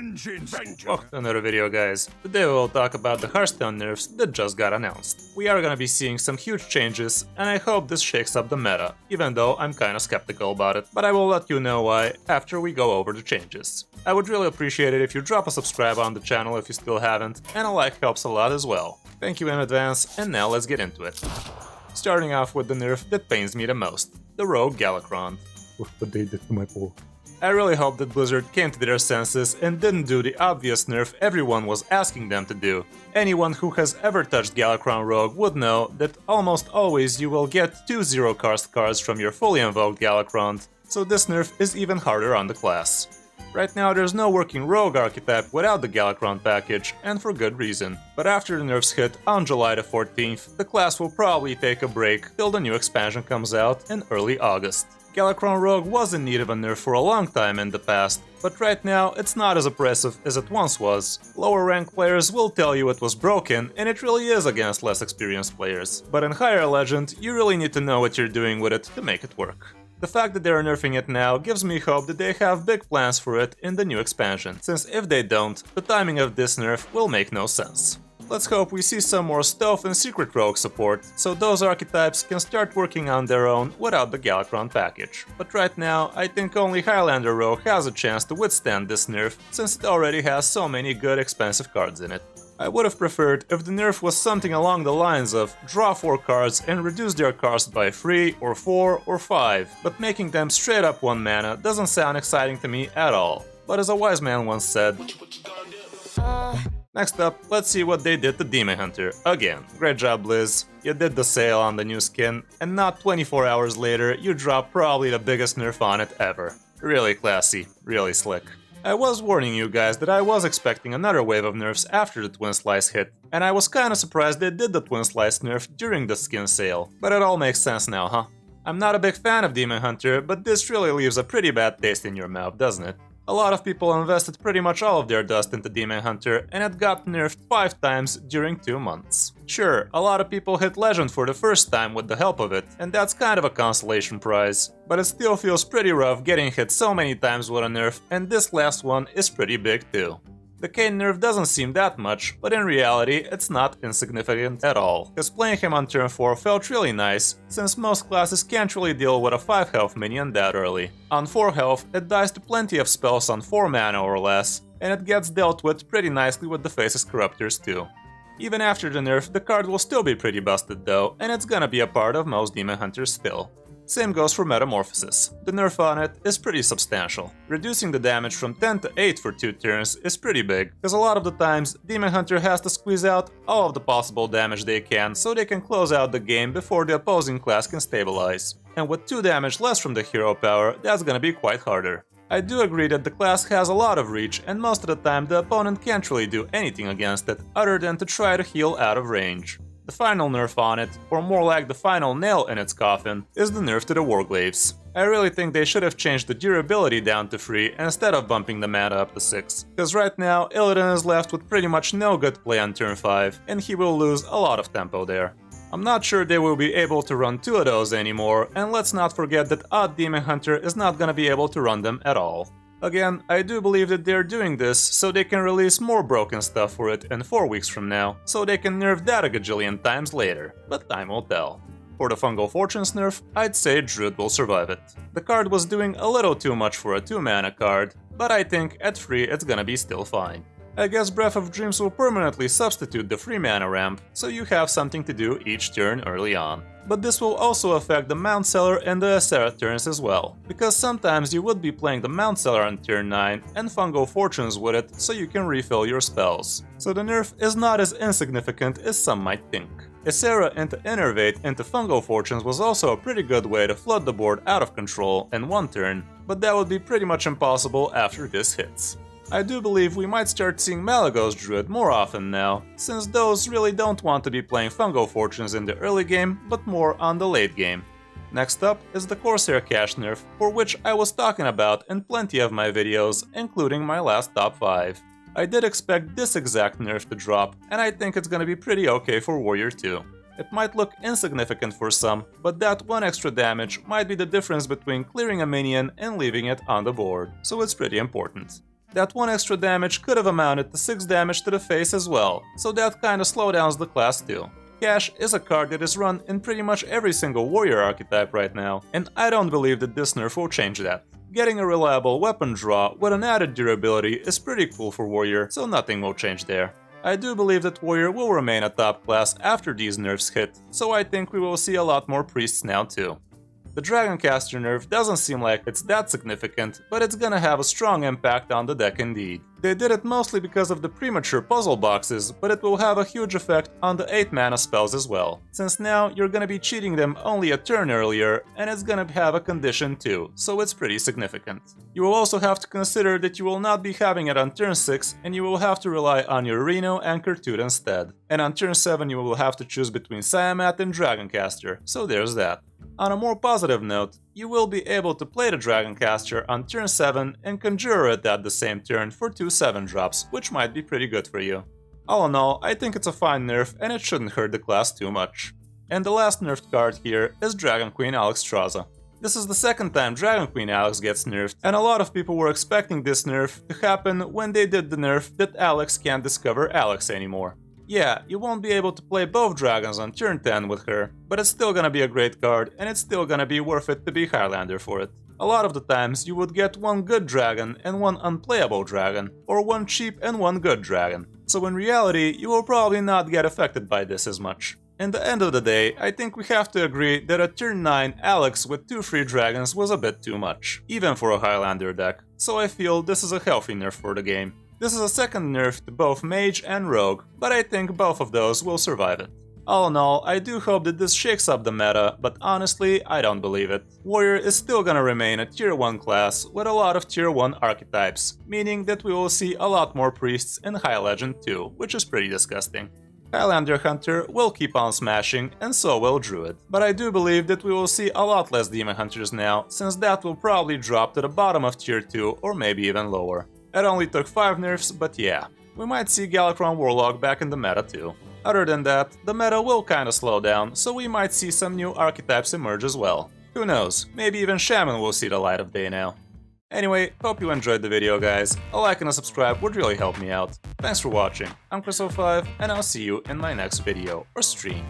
Welcome to another video, guys. Today we will talk about the Hearthstone nerfs that just got announced. We are gonna be seeing some huge changes, and I hope this shakes up the meta, even though I'm kinda skeptical about it, but I will let you know why after we go over the changes. I would really appreciate it if you drop a subscribe on the channel if you still haven't, and a like helps a lot as well. Thank you in advance, and now let's get into it. Starting off with the nerf that pains me the most, the Rogue Galakrond. What they did to my pool. I really hope that Blizzard came to their senses and didn't do the obvious nerf everyone was asking them to do. Anyone who has ever touched Galakrond Rogue would know that almost always you will get 2 zero-cost cards from your fully invoked Galakrond, so this nerf is even harder on the class. Right now there's no working Rogue archetype without the Galakrond package, and for good reason. But after the nerfs hit on July the 14th, the class will probably take a break till the new expansion comes out in early August. Galakrond Rogue was in need of a nerf for a long time in the past, but right now it's not as oppressive as it once was. Lower rank players will tell you it was broken, and it really is against less experienced players. But in higher legend, you really need to know what you're doing with it to make it work. The fact that they are nerfing it now gives me hope that they have big plans for it in the new expansion, since if they don't, the timing of this nerf will make no sense. Let's hope we see some more stealth and secret rogue support, so those archetypes can start working on their own without the Galakrond package. But right now, I think only Highlander Rogue has a chance to withstand this nerf, since it already has so many good expensive cards in it. I would have preferred if the nerf was something along the lines of draw 4 cards and reduce their cost by 3 or 4 or 5, but making them straight up 1 mana doesn't sound exciting to me at all. But as a wise man once said, next up, let's see what they did to Demon Hunter. Again, great job Blizz, you did the sale on the new skin, and not 24 hours later you dropped probably the biggest nerf on it ever. Really classy, really slick. I was warning you guys that I was expecting another wave of nerfs after the Twin Slice hit, and I was kinda surprised they did the Twin Slice nerf during the skin sale, but it all makes sense now, huh? I'm not a big fan of Demon Hunter, but this really leaves a pretty bad taste in your mouth, doesn't it? A lot of people invested pretty much all of their dust into Demon Hunter, and it got nerfed 5 times during 2 months. Sure, a lot of people hit Legend for the first time with the help of it, and that's kind of a consolation prize. But it still feels pretty rough getting hit so many times with a nerf, and this last one is pretty big too. The Kayn nerf doesn't seem that much, but in reality it's not insignificant at all, cause playing him on turn 4 felt really nice, since most classes can't really deal with a 5 health minion that early. On 4 health, it dies to plenty of spells on 4 mana or less, and it gets dealt with pretty nicely with the Face's Corruptors too. Even after the nerf, the card will still be pretty busted though, and it's gonna be a part of most Demon Hunters still. Same goes for Metamorphosis. The nerf on it is pretty substantial. Reducing the damage from 10 to 8 for 2 turns is pretty big, because a lot of the times Demon Hunter has to squeeze out all of the possible damage they can so they can close out the game before the opposing class can stabilize. And with 2 damage less from the hero power, that's gonna be quite harder. I do agree that the class has a lot of reach, and most of the time the opponent can't really do anything against it other than to try to heal out of range. The final nerf on it, or more like the final nail in its coffin, is the nerf to the Warglaives. I really think they should have changed the durability down to 3 instead of bumping the mana up to 6, cause right now Illidan is left with pretty much no good play on turn 5, and he will lose a lot of tempo there. I'm not sure they will be able to run 2 of those anymore, and let's not forget that Odd Demon Hunter is not gonna be able to run them at all. Again, I do believe that they're doing this so they can release more broken stuff for it in 4 weeks from now, so they can nerf that a gajillion times later, but time will tell. For the Fungal Fortunes nerf, I'd say Druid will survive it. The card was doing a little too much for a 2 mana card, but I think at 3 it's gonna be still fine. I guess Breath of Dreams will permanently substitute the 3 mana ramp, so you have something to do each turn early on. But this will also affect the Mount Seller and the Asera turns as well, because sometimes you would be playing the Mount Seller on turn 9 and Fungal Fortunes with it so you can refill your spells. So the nerf is not as insignificant as some might think. Asera into Innervate into Fungal Fortunes was also a pretty good way to flood the board out of control in 1 turn, but that would be pretty much impossible after this hits. I do believe we might start seeing Malygos Druid more often now, since those really don't want to be playing Fungal Fortunes in the early game, but more on the late game. Next up is the Corsair cash nerf, for which I was talking about in plenty of my videos, including my last top 5. I did expect this exact nerf to drop, and I think it's gonna be pretty okay for Warrior 2. It might look insignificant for some, but that 1 extra damage might be the difference between clearing a minion and leaving it on the board, so it's pretty important. That 1 extra damage could have amounted to 6 damage to the face as well, so that kinda slowdowns the class too. Cash is a card that is run in pretty much every single warrior archetype right now, and I don't believe that this nerf will change that. Getting a reliable weapon draw with an added durability is pretty cool for warrior, so nothing will change there. I do believe that warrior will remain a top class after these nerfs hit, so I think we will see a lot more priests now too. The Dragoncaster nerf doesn't seem like it's that significant, but it's gonna have a strong impact on the deck indeed. They did it mostly because of the premature puzzle boxes, but it will have a huge effect on the 8 mana spells as well, since now you're gonna be cheating them only a turn earlier, and it's gonna have a condition too, so it's pretty significant. You will also have to consider that you will not be having it on turn 6, and you will have to rely on your Reno and Kertut instead. And on turn 7 you will have to choose between Siamat and Dragoncaster, so there's that. On a more positive note, you will be able to play the Dragoncaster on turn 7 and conjure it at the same turn for 2 7-drops, which might be pretty good for you. All in all, I think it's a fine nerf and it shouldn't hurt the class too much. And the last nerfed card here is Dragon Queen Alexstrasza. This is the second time Dragon Queen Alex gets nerfed, and a lot of people were expecting this nerf to happen when they did the nerf that Alex can't discover Alex anymore. Yeah, you won't be able to play both dragons on turn 10 with her, but it's still gonna be a great card and it's still gonna be worth it to be Highlander for it. A lot of the times you would get one good dragon and one unplayable dragon, or one cheap and one good dragon. So in reality, you will probably not get affected by this as much. In the end of the day, I think we have to agree that at turn 9 Alex with 2 free dragons was a bit too much, even for a Highlander deck, so I feel this is a healthy nerf for the game. This is a second nerf to both Mage and Rogue, but I think both of those will survive it. All in all, I do hope that this shakes up the meta, but honestly, I don't believe it. Warrior is still gonna remain a tier 1 class with a lot of tier 1 archetypes, meaning that we will see a lot more priests in High Legend too, which is pretty disgusting. Highlander Hunter will keep on smashing, and so will Druid. But I do believe that we will see a lot less Demon Hunters now, since that will probably drop to the bottom of tier 2 or maybe even lower. It only took 5 nerfs, but yeah, we might see Galakrond Warlock back in the meta too. Other than that, the meta will kinda slow down, so we might see some new archetypes emerge as well. Who knows, maybe even Shaman will see the light of day now. Anyway, hope you enjoyed the video guys, a like and a subscribe would really help me out. Thanks for watching, I'm Kris05, and I'll see you in my next video or stream.